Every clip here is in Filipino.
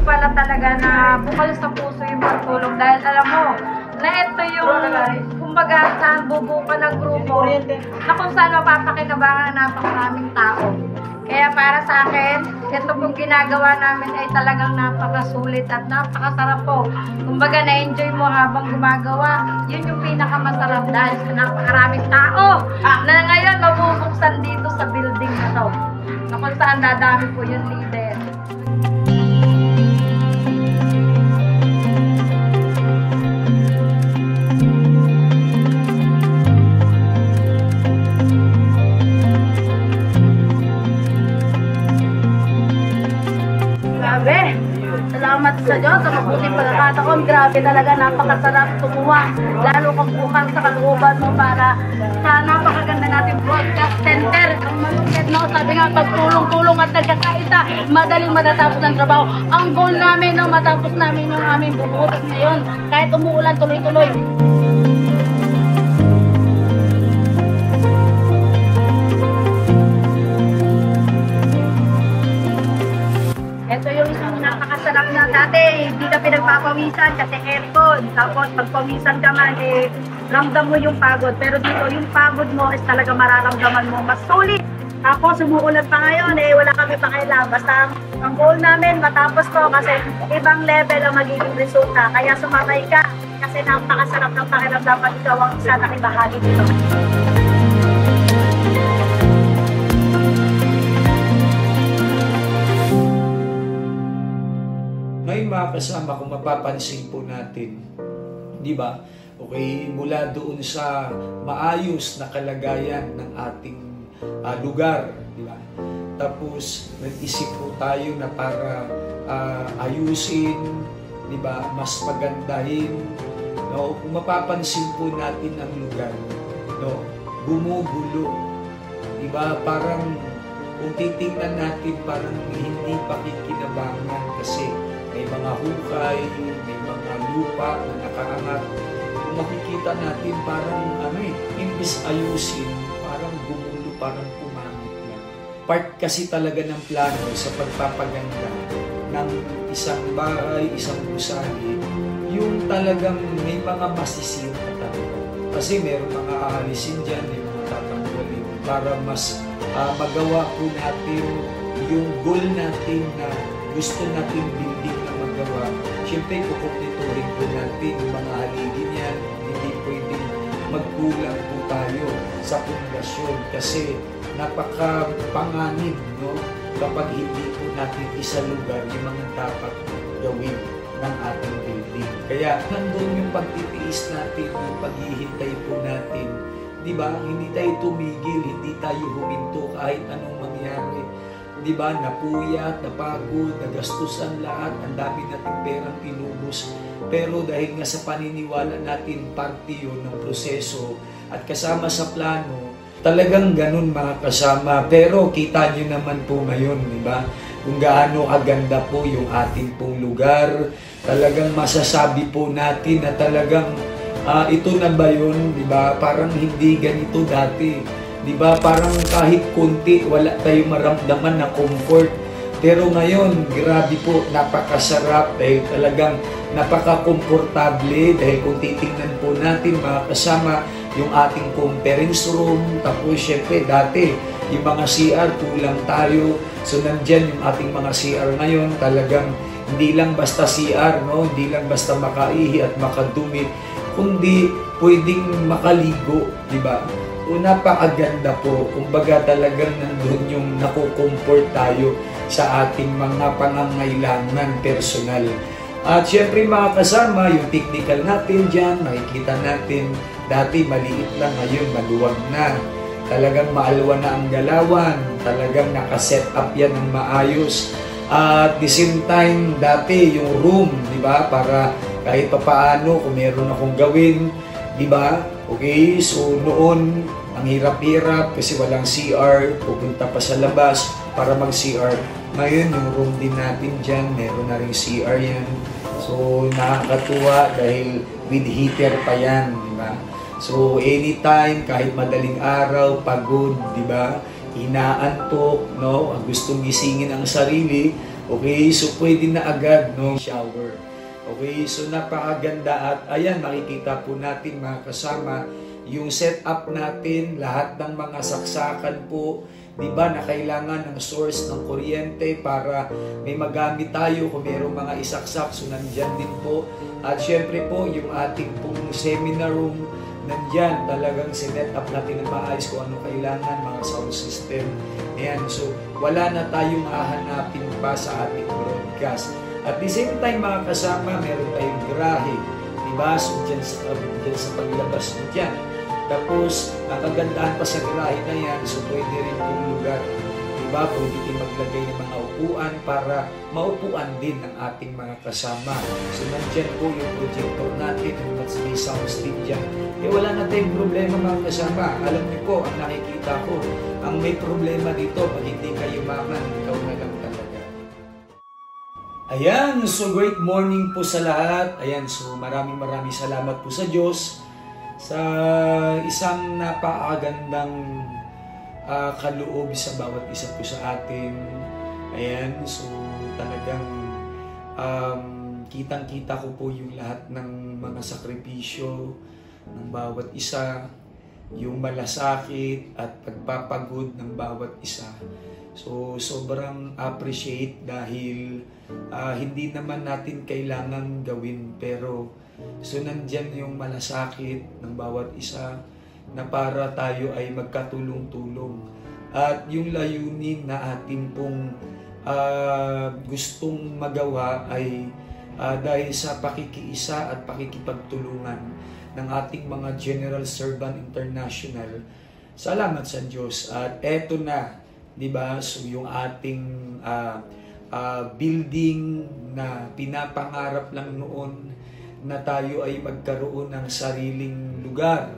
pala talaga na bukal sa puso yung pagtulong dahil alam mo na ito yung kumbaga saan bubuka ng grupo na kung saan mapapakinabangan ng napakaraming tao. Kaya para sa akin, ito pong ginagawa namin ay talagang napakasulit at napakasarap po. Kumbaga na-enjoy mo habang gumagawa, yun yung pinakamasarap dahil sa napakaraming tao na ngayon mabubuksan dito sa building na to. Na kung saan dadami po yung leader. Salamat sa Diyos sa mabuting pagkakataon. Grabe talaga, napakasarap tumuwa. Lalo kang bukang sa kalooban mo para sa napakaganda natin broadcast center. Ang malungkit, no? Sabi nga, pagtulong-tulong at nagkakaisa, madaling matatapos ng trabaho. Ang goal namin, no? Matapos namin yung aming bubutas ngayon. Kahit umuulan, tuloy-tuloy. Ito yung napakasarap na dati, hindi ka pinagpapawisan kasi aircon. Tapos pagpawisan ka man, ramdam mo yung pagod. Pero dito, yung pagod mo is talaga mararamdaman mo mas sulit. Tapos umuulan pa ngayon, wala kami pakialam. Basta ang goal namin, matapos to kasi ibang level ang magiging resulta. Kaya sumabay ka kasi napakasarap ng pakiramdam at ikaw ang isa na ibahagi dito. May mga kasama kung mapapansin po natin, di ba? Okay, mula doon sa maayos na kalagayan ng ating lugar, di ba? Tapos nag-isip po tayo na para ayusin, di ba? Mas pagandahin. No? Kung mapapansin po natin ang lugar, no? Bumugulo, di ba? Parang kung titingnan natin, parang hindi pakikinabangan kasi may mga hukay, may mga lupa na nakaangat. Kung makikita natin parang imbis ayusin, parang gumulo, parang pumangit lang. Part kasi talaga ng plano sa pagpapaganda ng isang bahay, isang gusali, yung talagang may mga masisira talaga. Kasi meron mga aalisin dyan, may mga tatanggalin para mas magawa po natin yung goal natin na gusto natin building na magawa. Siyempre, kukumpletuhin po natin yung mga haligi niyan. Hindi pwedeng magkulang po tayo sa pundasyon kasi napaka-panganib, no? Kapag hindi po natin isalugar yung mga dapat gawin ng ating building. Kaya nandun yung pagtitiis natin, yung paghihintay po natin. Di ba? Hindi tayo tumigil, hindi tayo huminto kahit anong mangyari. Di ba? Napuyat, napagod, nagastusan lahat, ang dami nating perang inubos. Pero dahil nga sa paniniwala natin, parte yun ng proseso at kasama sa plano, talagang ganun mga kasama. Pero kita nyo naman po ngayon, di ba? Kung gaano kaganda po yung ating pong lugar, talagang masasabi po natin na talagang ito na ba yun, di ba? Parang hindi ganito dati. Di ba? Parang kahit kunti, wala tayong maramdaman na comfort. Pero ngayon, grabe po, napakasarap dahil talagang napaka-komportable dahil kung titingnan po natin mga kasama yung ating conference room, tapos syempre dati yung mga CR, kulang tayo. So nandyan yung ating mga CR ngayon, talagang hindi lang basta CR, no? Hindi lang basta makaihi at makadumi, kundi pwedeng makaligo, di ba? O napakaganda po, kumbaga talagang nandun yung nakukomfort tayo sa ating mga pangangailangan personal. At syempre mga kasama, yung technical natin dyan, makikita natin, dati maliit lang, ngayon maluwag na. Talagang maalwa na ang galawan, talagang nakaset up yan ng maayos. At the same time, dati yung room, di ba, para kahit papaano kung meron akong gawin, di ba? Okay, so noon, ang hirap-hirap kasi walang CR, pupunta pa sa labas para mag-CR. Ngayon, yung room din natin dyan, meron na rin CR yan. So, nakakatuwa dahil with heater pa yan, di ba? So, anytime, kahit madaling araw, pagod, di ba? Inaantok, no? Gustong gisingin ang sarili, Okay, so pwede na agad, no? Shower. Okay, so napakaganda at ayan, makikita po natin mga kasama, yung setup natin, lahat ng mga saksakan po, di ba, na kailangan ng source ng kuryente para may magamit tayo kung mayroong mga isaksak, so nandyan din po. At syempre po, yung ating pong seminar room, nandyan, talagang sinet up natin ng maayos kung ano kailangan, mga sound system. Ayan, so wala na tayong hahanapin pa sa ating broadcast. At the same time, mga kasama, meron tayong garahe, diba? So dyan sa paglabas mo dyan. Tapos, ang kagandahan pa sa garahe na yan, so pwede rin yung lugar, diba? Pwede din maglagay ng mga upuan para maupuan din ng ating mga kasama. So nandyan po yung projector natin, yung may sound stick dyan. Eh wala na tayong problema mga kasama. Alam niyo po, ang nakikita ko, ang may problema dito, pag hindi kayo maman, ikaw na lang talaga. Ayan, so great morning po sa lahat. Ayan, so maraming salamat po sa Diyos sa isang napakagandang kaloob sa bawat isa po sa atin. Ayan, so talagang kitang-kita ko po yung lahat ng mga sakripisyo ng bawat isa, yung malasakit at pagpapagod ng bawat isa. So sobrang appreciate dahil hindi naman natin kailangan gawin, pero so nandyan yung malasakit ng bawat isa na para tayo ay magkatulong-tulong. At yung layunin na atin pong gustong magawa ay dahil sa pakikiisa at pakikipagtulungan ng ating mga General Servant International. Salamat sa Diyos. At eto na, di ba? So yung ating building na pinapangarap lang noon na tayo ay magkaroon ng sariling lugar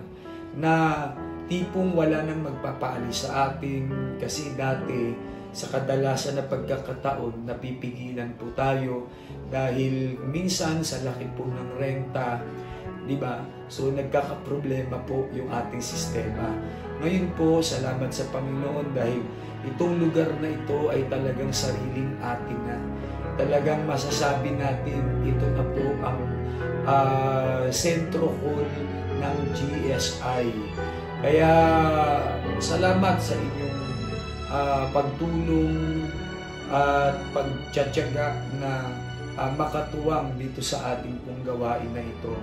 na tipong wala nang magpapaalis sa atin, kasi dati sa kadalasan na pagkakataon napipigilan po tayo dahil minsan sa laki po ng renta, di ba? So nagkakaproblema po yung ating sistema. Ngayon po, salamat sa Panginoon dahil itong lugar na ito ay talagang sariling atin na. Talagang masasabi natin ito na po ang Centro Hall ng GSI. Kaya salamat sa inyong pagtulong at pagtsatsaga na makatuwang dito sa ating pong gawain na ito.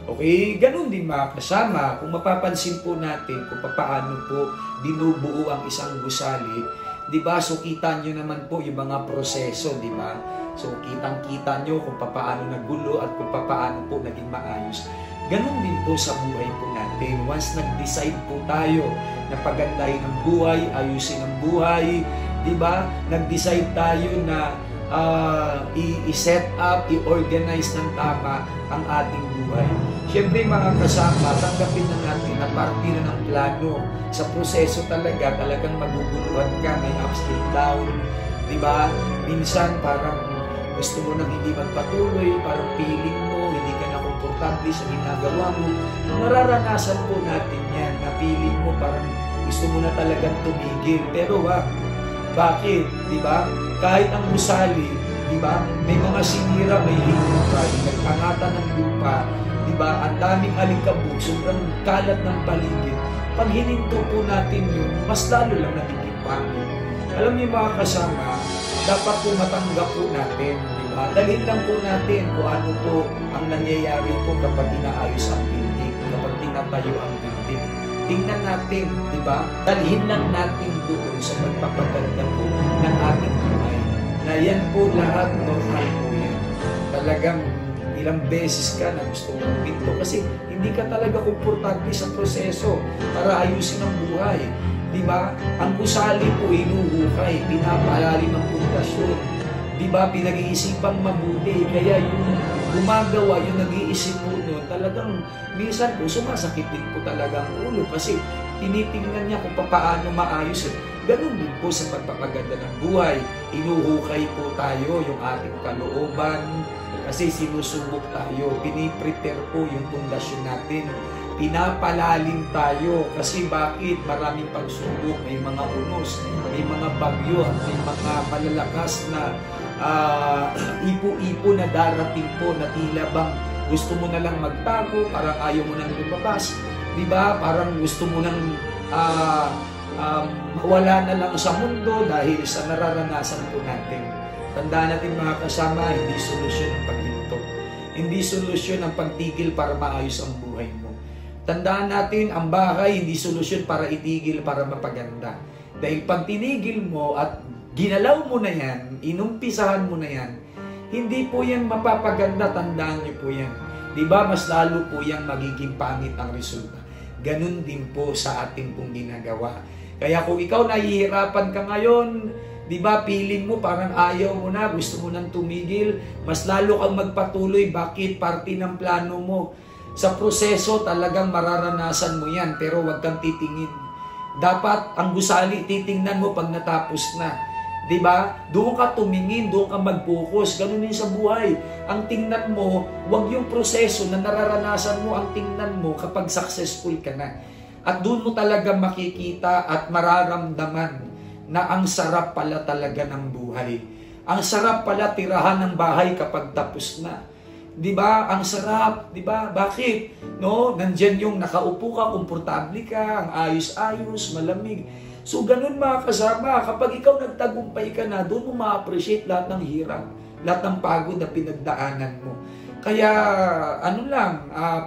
Okay, ganun din mga kasama, kung mapapansin po natin kung paano po binubuo ang isang gusali, di ba? So kita nyo naman po yung mga proseso, di ba? So kitang-kita nyo kung paano nagulo at kung paano po naging maayos. Ganun din po sa buhay po natin. Once nag-decide po tayo na pagandahin ang buhay, ayusin ang buhay, di ba? Nag-decide tayo na i-set up, i-organize ng tama ang ating buhay. Siyempre mga kasama, tanggapin na natin na parte na ng plano. Sa proseso talagang maguguluhan ka, may ups and down, di ba? Minsan parang gusto mo nang hindi magpatuloy, parang feeling mo, hindi ka na komportable sa ginagawa mo. Mararanasan po natin yan, na feeling mo parang gusto mo na talagang tumigil. Pero wag. Bakit? Di ba? Kahit ang gusali, di ba? May mga sinira, may hinukay, nagkangatan ng lupa, di ba? Ang daming alikabok, sobrang kalat ng paligid. Pag hininto po natin yun, mas lalo lang nakikipang. Alam niyo mga kasama, dapat po matanggap po natin, di ba? Dalhin lang po natin kung ano po ang nangyayari po kapag inaayos ang building, kapag tinatayo ang building. Tingnan natin, di ba? Dalhin lang natin doon sa pagpapaganda po ng ating buhay. Na yan po lahat normal po yan. Talagang ilang beses ka na gusto mong pinto kasi hindi ka talaga komportable sa proseso para ayusin ang buhay. Di ba? Ang gusali po inuhukay, pinapalalim ang pundasyon. Di ba? Pinag-iisipang mabuti. Kaya yung gumagawa, yung nag-iisip po noon, talagang minsan po sumasakit din po talaga ang ulo kasi tinitingnan niya kung paano maayos. Ganun din po sa pagpapaganda ng buhay. Inuhukay po tayo yung ating kalooban kasi sinusubok tayo. Piniprepare po yung pundasyon natin. Pinapalalim tayo kasi bakit? Maraming pagsubok, may mga unos, may mga bagyo, may mga malalakas na ipo-ipo na darating po na tila bang gusto mo na lang magtago, parang ayaw mo nang lumabas, di ba? Parang gusto mo nang mawala na lang sa mundo dahil sa nararanasan po natin. Tandaan natin mga kasama, hindi solusyon ang paghinto. Hindi solusyon ang pagtigil para maayos ang buhay mo. Tandaan natin, ang bahay hindi solusyon para itigil, para mapaganda. Dahil pag tinigil mo at ginalaw mo na yan, inumpisahan mo na yan, hindi po yan mapapaganda, tandaan niyo po yan. Diba, mas lalo po yan magiging pangit ang resulta. Ganun din po sa ating pong ginagawa. Kaya kung ikaw nahihirapan ka ngayon, diba, feeling mo parang ayaw mo na, gusto mo nang tumigil, mas lalo kang magpatuloy. Bakit? Parte ng plano mo. Sa proseso, talagang mararanasan mo yan, pero huwag kang titingin. Dapat ang gusali, titingnan mo pag natapos na. Diba? Doon ka tumingin, doon ka mag-focus. Ganun din sa buhay. Ang tingnan mo, wag yung proseso na nararanasan mo, ang tingnan mo kapag successful ka na. At doon mo talaga makikita at mararamdaman na ang sarap pala talaga ng buhay. Ang sarap pala tirahan ng bahay kapag tapos na. Diba? Ang sarap, diba? Bakit? No? Nandyan yung nakaupo ka, komportable ka, ang ayos-ayos, malamig. So, ganun mga kasama, kapag ikaw nagtagumpay ka na, doon mo ma-appreciate lahat ng hirap, lahat ng pagod na pinagdaanan mo. Kaya,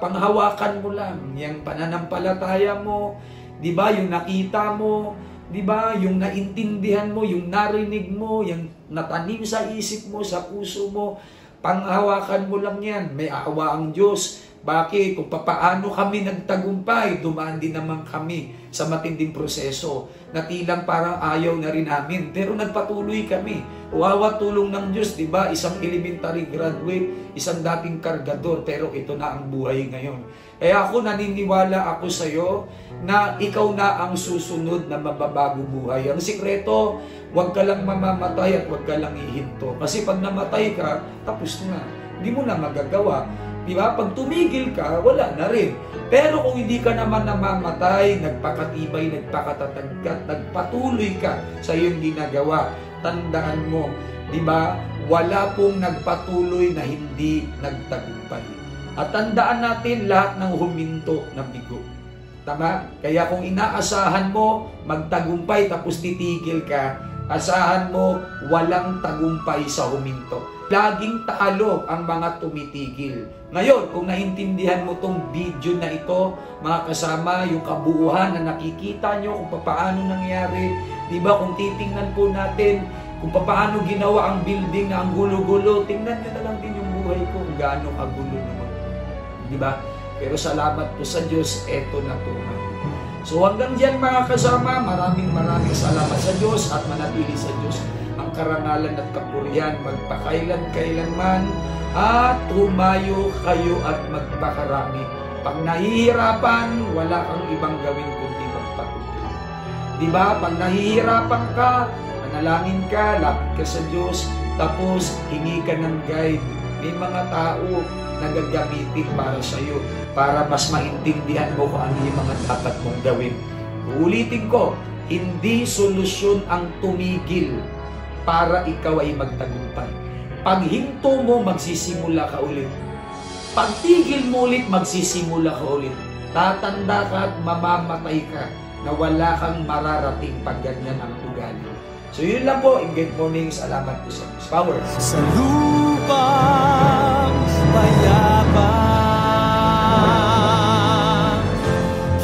panghawakan mo lang, yung pananampalataya mo, di ba, yung nakita mo, di ba, yung naintindihan mo, yung narinig mo, yung natanim sa isip mo, sa puso mo, panghawakan mo lang yan. May awa ang Diyos. Bakit? Kung papaano kami nagtagumpay, dumaan din naman kami sa matinding proseso na tilang parang ayaw na rin namin. Pero nagpatuloy kami. Wawa tulong ng Diyos, di ba? Isang elementary graduate, isang dating kargador, pero ito na ang buhay ngayon. Kaya ako naniniwala ako sa iyo na ikaw na ang susunod na mababago buhay. Ang sikreto, huwag ka lang mamamatay at huwag ka lang ihinto. Kasi pag namatay ka, tapos na. Hindi mo na magagawa. Diba? Pag tumigil ka, wala na rin. Pero kung hindi ka naman namamatay, nagpakatibay, nagpakatatagkat, nagpatuloy ka sa iyong ginagawa, tandaan mo, diba? Wala pong nagpatuloy na hindi nagtagumpay. At tandaan natin lahat ng huminto na bigo. Tama? Kaya kung inaasahan mo, magtagumpay tapos titigil ka, asahan mo, walang tagumpay sa huminto. Laging talo ang mga tumitigil. Ngayon, kung naintindihan mo tong video na ito, mga kasama, yung kabuuhan na nakikita nyo kung paano nangyari, di ba, kung titingnan po natin kung paano ginawa ang building na ang gulo-gulo, tingnan nyo na lang din yung buhay ko kung gaano kagulo naman. Di ba? Pero salamat po sa Diyos, eto na po. So hanggang dyan mga kasama, maraming salamat sa Diyos at manatili sa Diyos ang karangalan at kapurihan magpakailan-kailanman at tumayo kayo at magpakarami. Pag nahihirapan, wala kang ibang gawin kundi magpatuloy. Diba? Pag nahihirapan ka, manalangin ka, lapit ka sa Diyos, tapos hingi ka ng guide. May mga tao na gagamitin para sa iyo, para mas maintindihan mo kung ano yung mga dapat mong gawin. Uulitin ko, hindi solusyon ang tumigil para ikaw ay magtagumpay. Pag hinto mo, magsisimula ka ulit. Pag tigil mo ulit, magsisimula ka ulit. Tatanda ka at mamamatay ka na wala kang mararating pag ganyan ang ugali. So yun lang po. In good morning. Salamat po sa power. Sa lupang mayabang,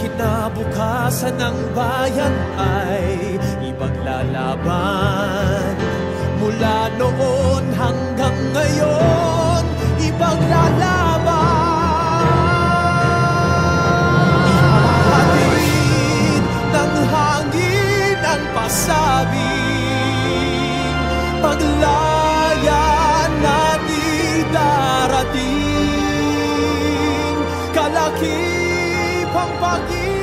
kinabukasan ng bayan ay ipaglalaban. Mula noon hanggang ngayon, ipaglalaban. Hatid ng hangin ang pasabing, paglaya natin darating, kalakip ang pag-ibig.